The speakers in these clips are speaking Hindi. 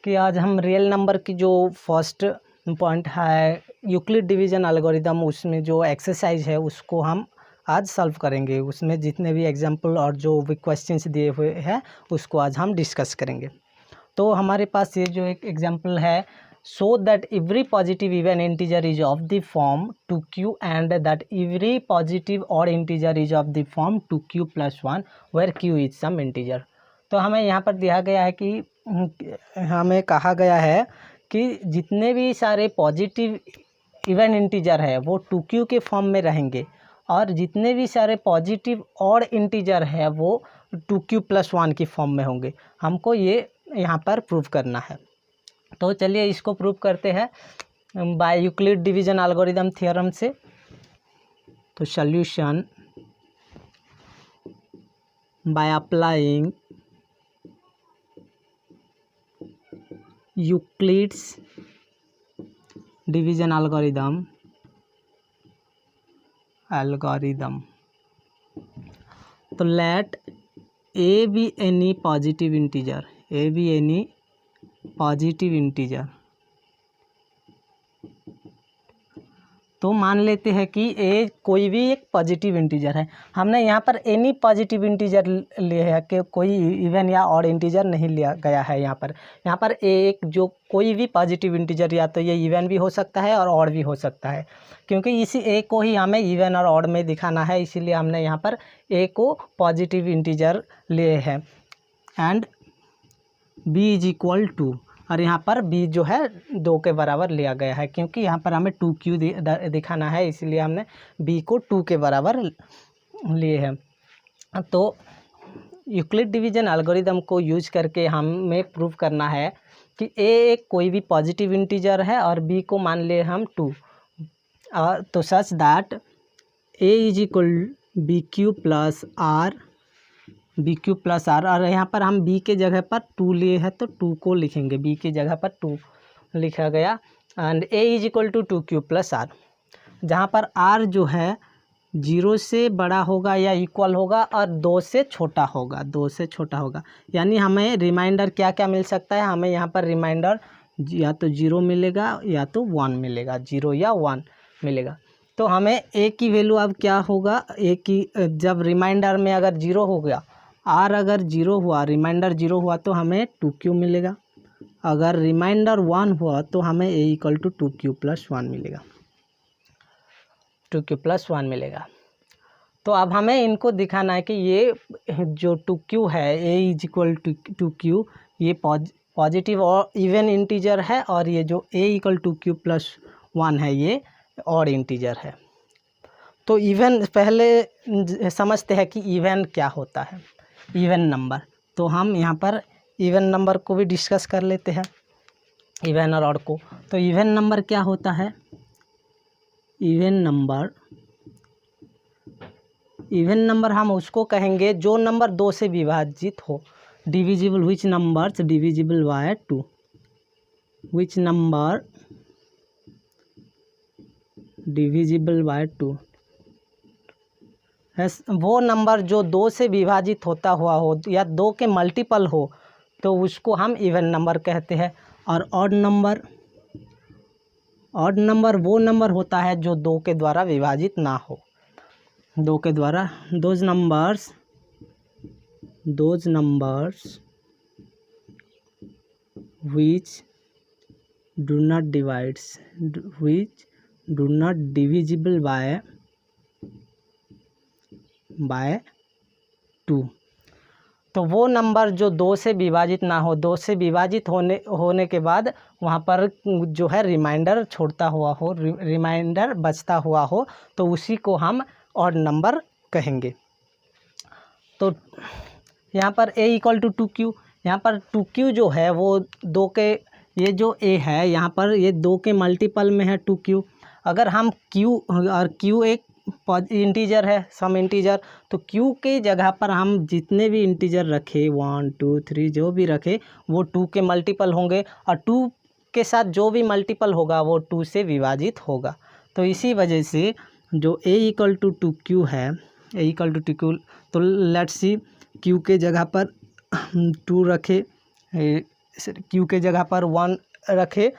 कि आज हम रियल नंबर की जो फर्स्ट पॉइंट है यूक्लिड डिवीजन एल्गोरिदम, उसमें जो एक्सरसाइज है उसको हम आज सॉल्व करेंगे। उसमें जितने भी एग्जांपल और जो भी क्वेश्चंस दिए हुए हैं उसको आज हम डिस्कस करेंगे। तो हमारे पास ये जो एक एग्जांपल है, so that every positive even integer is of the form 2q and that every positive odd integer is of the form 2q + 1 where q is some integer. तो हमें यहाँ पर दिया गया है कि हमें कहा गया है कि जितने भी सारे पॉजिटिव इवन इंटीजर है वो 2q के फॉर्म में रहेंगे और जितने भी सारे पॉजिटिव ऑड इंटीजर है वो 2q + 1 की फॉर्म में होंगे। हमको ये यहाँ पर प्रूव करना है। तो चलिए इसको प्रूव करते हैं by Euclid division algorithm theorem से। तो solution by applying Euclid's division algorithm तो let A B any positive integer, A B any positive integer. तो मान लेते हैं कि ए कोई भी एक पॉजिटिव इंटीजर है। हमने यहाँ पर एनी पॉजिटिव इंटीजर लिया है कि कोई इवन या ऑड इंटीजर नहीं लिया गया है। यहाँ पर ए एक जो कोई भी पॉजिटिव इंटीजर या तो ये इवन भी हो सकता है और ऑड भी हो सकता है, क्योंकि इसी ए को ही हमें इवन और ऑड में दिखाना है, इसीलिए हमने यहाँ पर ए को पॉजिटिव इंटीजर लिए हैं। And B is equal to, और यहाँ पर b जो है 2 के बराबर लिया गया है, क्योंकि यहाँ पर हमें 2q दिखाना है, इसलिए हमने b को 2 के बराबर लिए हैं। तो यूक्लिड डिवीजन एल्गोरिदम को यूज करके हमें प्रूव करना है कि a एक कोई भी पॉजिटिव इंटीजर है और b को मान लिए हम 2, तो such that a is equal BQ + R, BQ + R, और यहाँ पर हम b के जगह पर 2 लिए हैं तो 2 को लिखेंगे, b की जगह पर 2 लिखा गया। And a is equal to 2q + R, जहाँ पर r जो है 0 से बड़ा होगा या इक्वल होगा और 2 से छोटा होगा, 2 से छोटा होगा। यानी हमें रिमाइंडर क्या क्या मिल सकता है, हमें यहाँ पर रिमाइंडर या तो 0 मिलेगा या तो 1 मिलेगा, 0 या 1 मिलेगा। तो हमें a की वैल्यू अब क्या होगा, a की जब रिमाइंडर में अगर 0 हो गया, r अगर 0 हुआ, रिमाइंडर 0 हुआ तो हमें 2q मिलेगा। अगर रिमाइंडर 1 हुआ तो हमें a = 2q + 1 मिलेगा, 2q + 1 मिलेगा। तो अब हमें इनको दिखाना है कि ये जो 2q है, a is equal to 2q, ये पॉजिटिव और इवन इंटीजर है, और ये जो a = 2q + 1 है ये ऑड इंटीजर है। तो इवन पहले समझते हैं कि इवन क्या होता है, इवन नंबर। तो हम यहाँ पर इवन नंबर को भी डिस्कस कर लेते हैं, इवन और ऑड को। तो इवन नंबर क्या होता है, इवन नंबर हम उसको कहेंगे जो नंबर 2 से विभाजित हो, divisible which numbers divisible by 2, which number divisible by 2, वो नंबर जो 2 से विभाजित होता हुआ हो या 2 के मल्टीपल हो तो उसको हम इवन नंबर कहते हैं। और ऑड नंबर वो नंबर होता है जो 2 के द्वारा विभाजित ना हो, 2 के द्वारा, those numbers which do not divisible by 2। तो वो नंबर जो 2 से विभाजित ना हो, 2 से विभाजित होने के बाद वहाँ पर जो है रिमाइंडर छोड़ता हुआ हो, रिमाइंडर बचता हुआ हो, तो उसी को हम ऑड नंबर कहेंगे। तो यहाँ पर a = 2q, यहाँ पर 2q जो है वो 2 के, ये जो a है यहाँ पर ये 2 के मल्टीपल में है 2q। अगर हम q, और q एक इंटीजर है, सम इंटीजर, तो q के जगह पर हम जितने भी इंटीजर रखे 1 2 3 जो भी रखे वो 2 के मल्टीपल होंगे, और 2 के साथ जो भी मल्टीपल होगा वो 2 से विभाजित होगा। तो इसी वजह से जो a = 2q है, a = 2q, तो लेट्स सी q के जगह पर 2 रखे, क्यू के जगह पर 1 रखे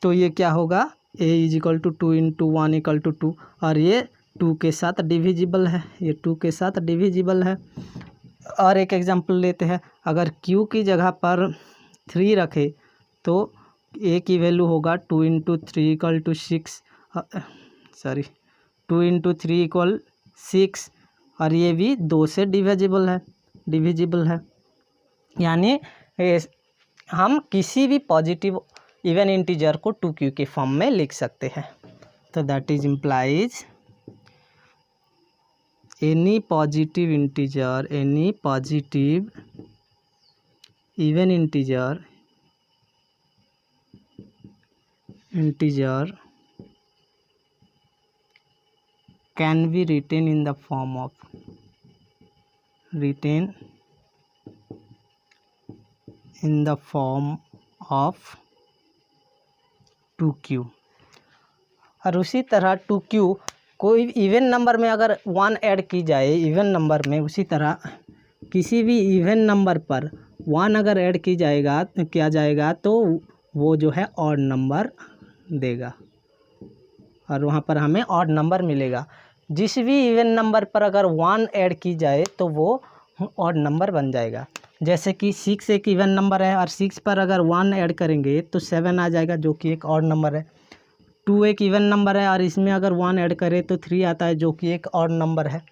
तो ये क्या होगा, A is equal to 2 into 1 equal to 2, और ये 2 के साथ डिविजिबल है, ये 2 के साथ डिविजिबल है। और एक एग्जांपल लेते हैं, अगर क्यू की जगह पर 3 रखे तो ए की वैल्यू होगा 2 into 3 equal to 6, sorry 2 into 3 equal 6, और ये भी 2 से डिविजिबल है। यानी हम किसी भी पॉजिटिव इवन इंटीजर को 2q के फॉर्म में लिख सकते हैं। तो that is implies any positive even integer can be written in the form of 2q। और उसी तरह 2q कोई इवन नंबर में अगर 1 ऐड की जाए इवन नंबर में, उसी तरह किसी भी इवन नंबर पर 1 अगर ऐड किया जाएगा तो वो जो है ऑड नंबर देगा, और वहाँ पर हमें ऑड नंबर मिलेगा। जिस भी इवन नंबर पर अगर 1 ऐड की जाए तो वो ऑड नंबर बन जाएगा। जैसे कि 6 एक इवन नंबर है और 6 पर अगर 1 ऐड करेंगे तो 7 आ जाएगा, जो कि एक ऑड नंबर है। 2 एक इवन नंबर है और इसमें अगर 1 ऐड करें तो 3 आता है, जो कि एक ऑड नंबर है।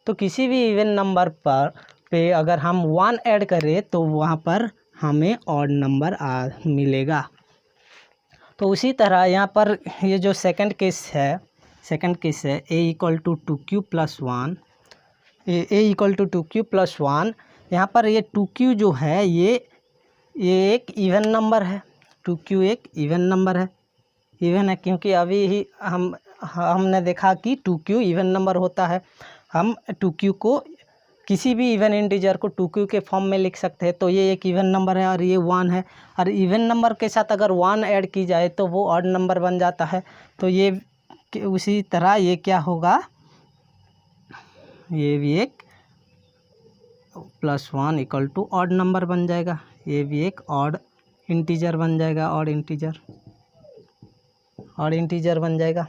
तो किसी भी इवन नंबर पे अगर हम 1 ऐड करें तो वहाँ पर हमें ऑड नंबर मिलेगा। तो उसी तरह यहाँ पर ये जो सेकंड केस है A equal to 2q plus 1, A equal to 2q plus 1, यहाँ पर ये 2q जो है ये एक इवन नंबर है। 2q एक इवन नंबर है, इवन है क्योंकि अभी ही हमने देखा कि 2q इवन नंबर होता है। हम 2q को किसी भी इवन इंटीजर को 2q के फॉर्म में लिख सकते हैं। तो ये एक इवन नंबर है और ये 1 है, और इवन नंबर के साथ अगर 1 ऐड की जाए तो वो ऑड नंबर बन जाता है। तो ये उसी तरह ये क्या होगा, ये भी एक plus 1 equal to odd number बन जाएगा, ये भी एक ऑड इंटीजर बन जाएगा, ऑड इंटीजर बन जाएगा।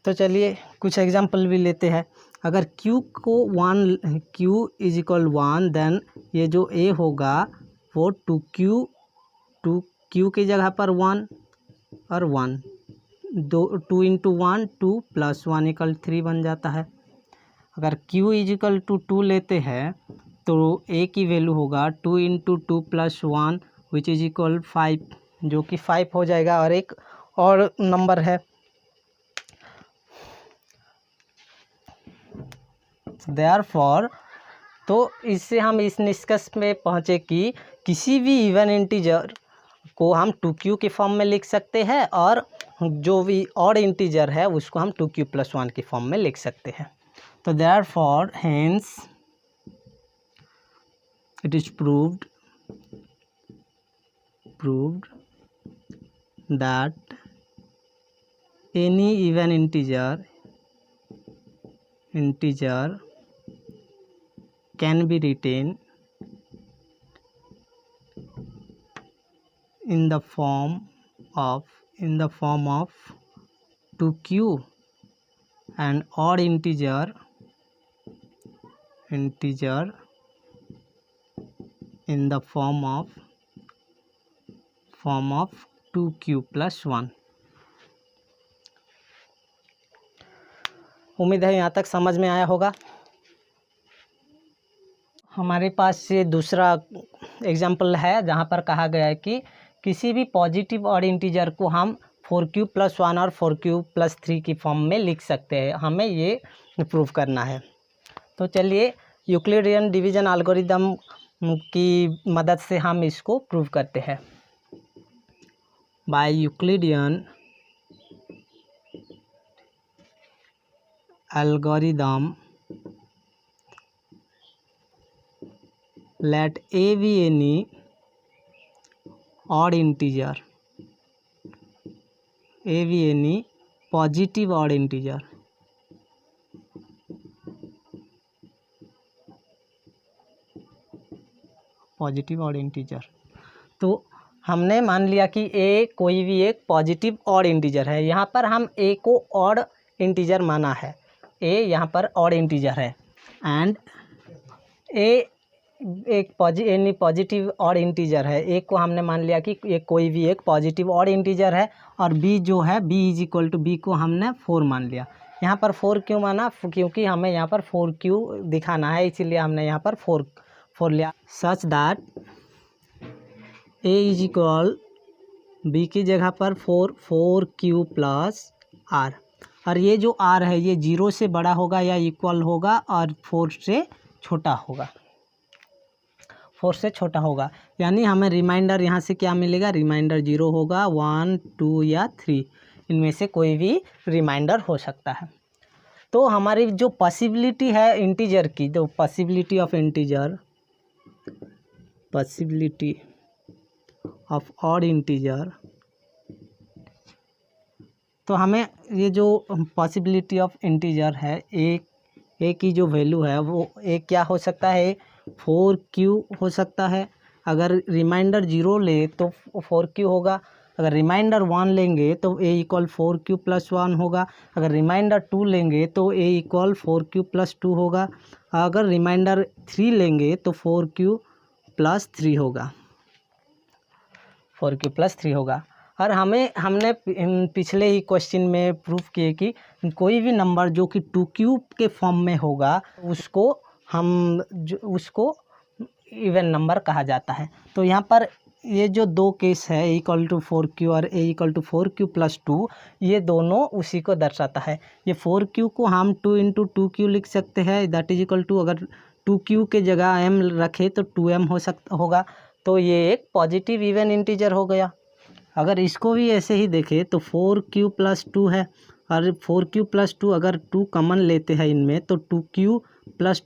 तो चलिए कुछ एग्जांपल भी लेते हैं। अगर q इज इक्वल 1, देन ये जो a होगा वो 2q की जगह पर 1 और 1, 2 इंटू 1 2 प्लस 1 इक्वल 3 बन जाता है। अगर q इज इक्वल टू 2 लेते हैं तो a की वैल्यू होगा 2 into 2 plus 1 which is equal 5, जो कि 5 हो जाएगा, और एक और नंबर है। देयरफॉर तो इससे हम इस निष्कर्ष में पहुँचे कि किसी भी इवन इंटीजर को हम 2q के फॉर्म में लिख सकते हैं, और जो भी ऑड इंटीजर है उसको हम 2q प्लस 1 के फॉर्म में लिख सकते हैं। तो therefore hence it is proved that any even integer can be written in the form of 2q, and odd integer in the form of 2q plus 1। उम्मीद है यहाँ तक समझ में आया होगा। हमारे पास ये दूसरा एग्जाम्पल है जहाँ पर कहा गया है कि किसी भी पॉजिटिव ऑड इंटीजर को हम 4q प्लस 1 और 4q प्लस 3 की फॉर्म में लिख सकते हैं। हमें ये प्रूव करना है। तो चलिए यूक्लिडियन डिवीज़न एल्गोरिदम की मदद से हम इसको प्रूव करते हैं। By Euclidean algorithm let a be any odd integer, a be any positive odd integer, positive odd integer. तो हमने मान लिया कि ए कोई भी एक पॉजिटिव ऑड इंटीजर है। यहाँ पर हम ए को ऑड इंटीजर माना है, ए यहाँ पर ऑड इंटीजर है, एंड ए एक पॉजिटिव ऑड इंटीजर है। ए को हमने मान लिया कि ये कोई भी एक पॉजिटिव ऑड इंटीजर है, और बी जो है B is equal to B को हमने 4 मान लिया। यहाँ पर 4 क्यों माना? क्योंकि हमें यहाँ पर 4 क्यू दिखाना है, इसीलिए हमने यहाँ पर 4 लिया। Such that A is equal B की जगह पर 4 क्यू प्लस आर, और ये जो आर है ये 0 से बड़ा होगा या इक्वल होगा और 4 से छोटा होगा, 4 से छोटा होगा। यानी हमें रिमाइंडर यहाँ से क्या मिलेगा? रिमाइंडर 0 होगा, 1 2 या 3 इनमें से कोई भी रिमाइंडर हो सकता है। तो हमारी जो पॉसिबिलिटी है इंटीजर की, जो possibility of integer, possibility of odd integer, तो हमें ये जो पॉसिबिलिटी ऑफ इंटीजर है ए की जो वैल्यू है वो ए क्या हो सकता है? 4 क्यू हो सकता है। अगर रिमाइंडर 0 ले तो 4 क्यू होगा, अगर रिमाइंडर 1 लेंगे तो ए इक्वल 4 क्यू प्लस 1 होगा, अगर रिमाइंडर 2 लेंगे तो ए इक्वल 4 क्यू प्लस 2 होगा, अगर रिमाइंडर 3 लेंगे तो 4 क्यू प्लस 3 होगा, 4 क्यू प्लस 3 होगा। और हमने पिछले ही क्वेश्चन में प्रूफ किए कि कोई भी नंबर जो कि 2 क्यूब के फॉर्म में होगा उसको इवन नंबर कहा जाता है। तो यहाँ पर ये जो दो केस है ए इक्वल टू 4 क्यू और ए इक्वल टू 4 क्यू प्लस 2, ये दोनों उसी को दर्शाता है। ये 4 क्यू को हम 2 इंटू 2 क्यू लिख सकते हैं, दैट इज इक्वल टू, अगर 2 क्यू के जगह एम रखे तो 2m होगा, तो ये एक पॉजिटिव इवन इंटीजर हो गया। अगर इसको भी ऐसे ही देखें तो 4 क्यू प्लस 2 है, और 4 क्यू प्लस 2 अगर 2 कॉमन लेते हैं इनमें तो 2 क्यू प्लस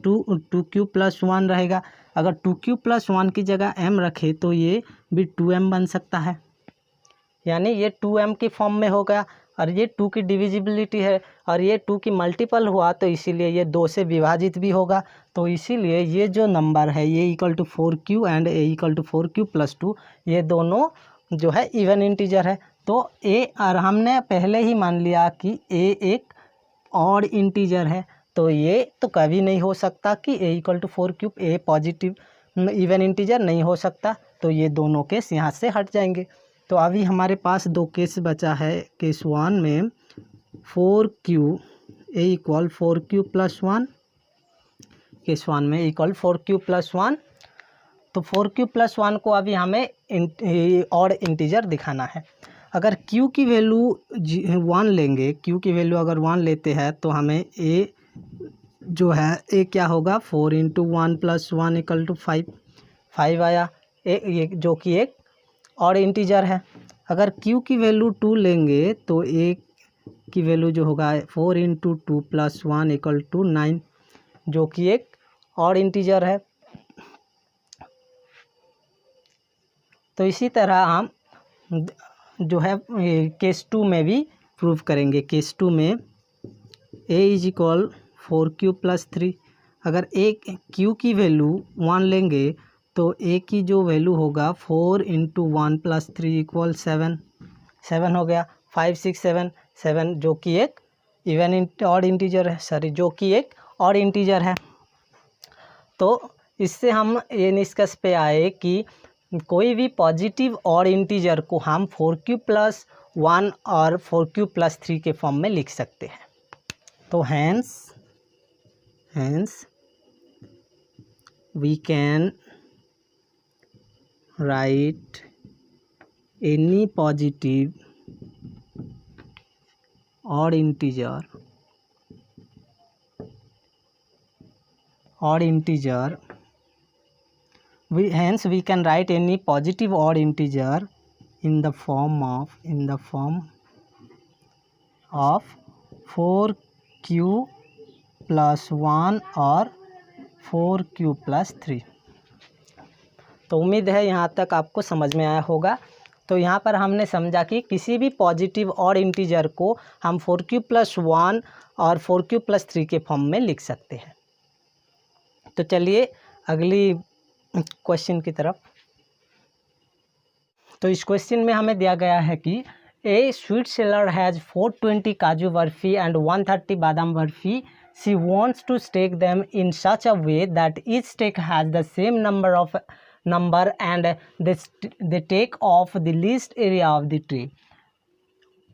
1 रहेगा। अगर 2 क्यू प्लस 1 की जगह m रखे तो ये भी 2m बन सकता है, यानी ये 2m की फॉर्म में होगा। और ये 2 की डिविजिबिलिटी है और ये 2 की मल्टीपल हुआ तो इसीलिए ये 2 से विभाजित भी होगा। तो इसीलिए ये जो नंबर है ये equal to 4 Q and A equal to 4 Q plus 2, ये दोनों जो है इवन इंटीजर है। तो ए, और हमने पहले ही मान लिया कि ए एक ऑड इंटीजर है, तो ये तो कभी नहीं हो सकता कि A equal to 4 cube, A positive even integer नहीं हो सकता। तो ये दोनों केस यहाँ से हट जाएंगे। तो अभी हमारे पास 2 केस बचा है। केस 1 में 4 Q A equal 4 Q plus 1, case 1 में इक्वल 4 क्यू प्लस 1। तो 4 क्यू प्लस 1 को अभी हमें ऑड इंटीजर दिखाना है। अगर q की वैल्यू 1 लेंगे, q की वैल्यू अगर 1 लेते हैं तो हमें a जो है a क्या होगा? 4 इंटू 1 प्लस 1 इक्वल टू 5 आया, ये जो कि एक ऑड इंटीजर है। अगर q की वैल्यू 2 लेंगे तो a की वैल्यू जो होगा 4 इंटू 2 प्लस 1 इक्वल टू 9, जो कि एक ऑड इंटीजर है। तो इसी तरह हम जो है केस 2 में भी प्रूव करेंगे। केस 2 में a is equal 4 Q plus 3, अगर a q की वैल्यू 1 लेंगे तो a की जो वैल्यू होगा 4 इंटू 1 प्लस 3 इक्वल 7 हो गया, 5 6 7 जो कि एक इवन ऑड इंटीजर है, जो कि एक ऑड इंटीजर है। तो इससे हम ये निष्कर्ष पे आए कि कोई भी पॉजिटिव ऑड इंटीजर को हम 4 क्यू प्लस 1 और 4 क्यू प्लस 3 के फॉर्म में लिख सकते हैं। तो hence we can write any positive odd integer hence we can write any positive odd integer in the form of 4q plus 1 और 4q plus 3। तो उम्मीद है यहाँ तक आपको समझ में आया होगा। तो यहाँ पर हमने समझा कि किसी भी पॉजिटिव ऑड इंटीजर को हम 4q प्लस 1 और 4q प्लस 3 के फॉर्म में लिख सकते हैं। तो चलिए अगली क्वेश्चन की तरफ। तो इस क्वेश्चन में हमें दिया गया है कि ए स्वीट सेलर हैज़ 420 काजू बर्फी एंड 130 बादाम barfi. She wants to stack them in such a way that each stack has the same number and they take off the least area of the tree.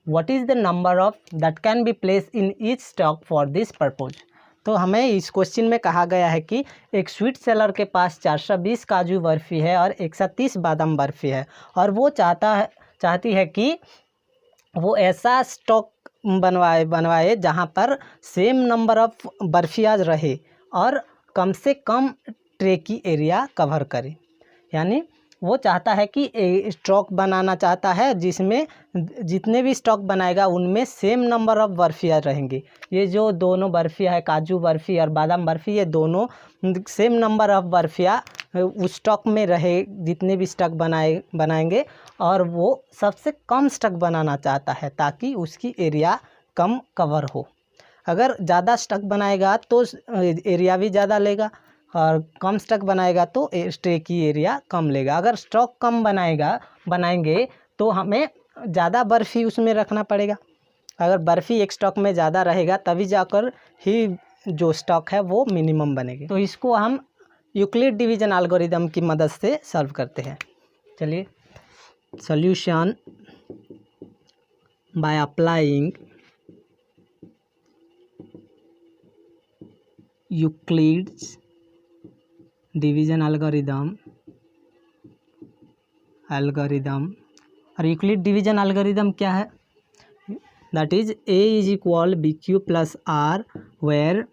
What is the number of that can be placed in each stock for this purpose? तो हमें इस क्वेश्चन में कहा गया है कि एक स्वीट सेलर के पास 420 काजू बर्फ़ी है और 130 बादाम बर्फ़ी है, और वो चाहती है कि वो ऐसा स्टॉक बनवाए जहाँ पर सेम नंबर ऑफ बर्फियाज रहे और कम से कम ट्रे की एरिया कवर करे। यानी वो चाहता है कि स्टॉक बनाना चाहता है जिसमें जितने भी स्टॉक बनाएगा उनमें सेम नंबर ऑफ बर्फियाँ रहेंगे। ये जो दोनों बर्फियाँ है, काजू बर्फ़ी और बादाम बर्फ़ी, ये दोनों सेम नंबर ऑफ बर्फियाँ उस स्टॉक में रहे जितने भी स्टॉक बनाएंगे, और वो सबसे कम स्टॉक बनाना चाहता है ताकि उसकी एरिया कम कवर हो। अगर ज़्यादा स्टॉक बनाएगा तो एरिया भी ज़्यादा लेगा, और कम स्टॉक बनाएगा तो ट्रे की एरिया कम लेगा। अगर स्टॉक कम बनाएंगे तो हमें ज़्यादा बर्फ़ी उसमें रखना पड़ेगा। अगर बर्फ़ी एक स्टॉक में ज़्यादा रहेगा तभी जाकर ही जो स्टॉक है वो मिनिमम बनेगी। तो इसको हम यूक्लिड डिवीज़न एल्गोरिदम की मदद से सॉल्व करते हैं। चलिए, solution by applying Euclid's division algorithm और यूक्लिड डिवीज़न एल्गोरिदम क्या है? That is A is equal B Q plus R, where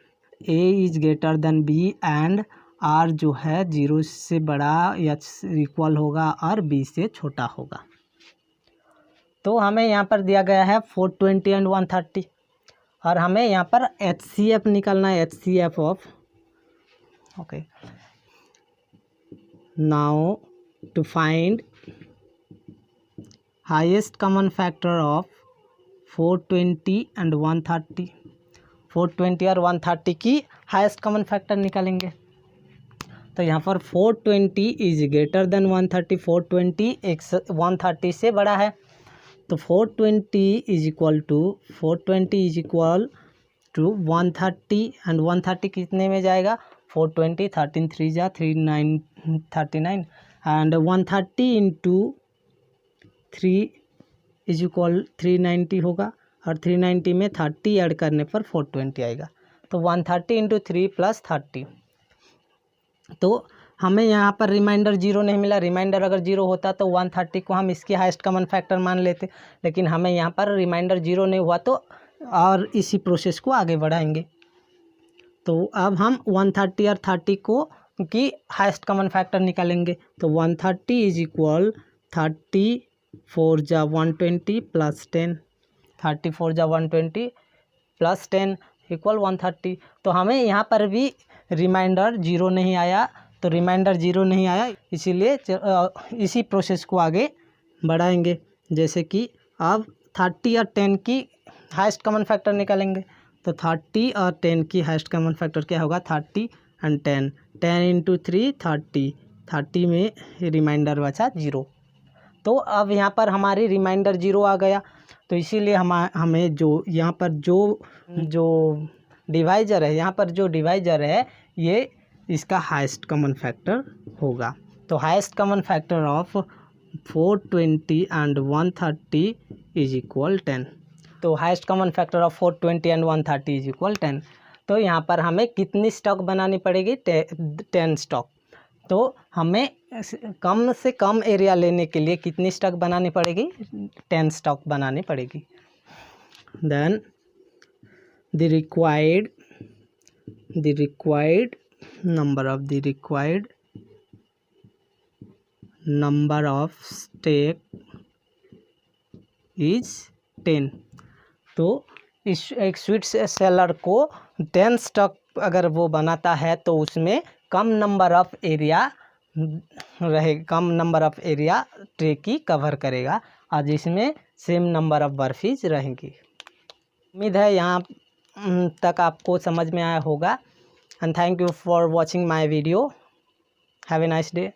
A is greater than B and R जो है 0 से बड़ा या इक्वल होगा और बी से छोटा होगा। तो हमें यहाँ पर दिया गया है 420 एंड 130, और हमें यहाँ पर HCF निकालना है, HCF of, okay. Now to find highest common factor of 420 and 130, 420 और 130 की हाईएस्ट कॉमन फैक्टर निकालेंगे। तो यहाँ पर 420 इज ग्रेटर देन 130, 420 130 से बड़ा है, तो 420 इज इक्वल टू 130 एंड 130 कितने में जाएगा? 420 13 3 जा 39 एंड 130 इंटू 3 इज इक्वल 390 होगा, और 390 में 30 ऐड करने पर 420 आएगा। तो 130 इंटू 3 प्लस 30, तो हमें यहाँ पर रिमाइंडर 0 नहीं मिला। रिमाइंडर अगर 0 होता तो 130 को हम इसकी हाईएस्ट कॉमन फैक्टर मान लेते, लेकिन हमें यहाँ पर रिमाइंडर 0 नहीं हुआ, तो और इसी प्रोसेस को आगे बढ़ाएंगे। तो अब हम 130 और 30 को की हाईएस्ट कॉमन फैक्टर निकालेंगे। तो 130 इज इक्वल 34 जा 120 प्लस 10, 34 जा 120 प्लस 10 इक्वल 130। तो हमें यहाँ पर भी रिमाइंडर 0 नहीं आया, तो रिमाइंडर 0 नहीं आया, इसीलिए इसी प्रोसेस को आगे बढ़ाएंगे। जैसे कि अब 30 और 10 की हाईएस्ट कॉमन फैक्टर निकालेंगे। तो 30 और 10 की हाईएस्ट कॉमन फैक्टर क्या होगा? 30 एंड 10, 10 इंटू 3 30 में रिमाइंडर बचा 0। तो अब यहाँ पर हमारी रिमाइंडर 0 आ गया, तो इसीलिए हमें जो यहाँ पर जो डिवाइजर है, यहाँ पर जो डिवाइजर है ये इसका हाईएस्ट कॉमन फैक्टर होगा। तो highest common factor of 420 and 130 is equal 10। तो highest common factor of 420 and 130 is equal 10। तो यहाँ पर हमें कितनी स्टॉक बनानी पड़ेगी? 10 स्टॉक। तो हमें कम से कम एरिया लेने के लिए कितनी स्टॉक बनानी पड़ेगी? 10 स्टॉक बनानी पड़ेगी। Then the required number of stack is 10। तो इस एक स्वीट सेलर को 10 स्टॉक अगर वो बनाता है तो उसमें कम नंबर ऑफ एरिया ट्रे की कवर करेगा, और जिसमें सेम नंबर ऑफ बर्फीज रहेंगी। उम्मीद है यहाँ तक आपको समझ में आया होगा, and thank you for watching my video. Have a nice day.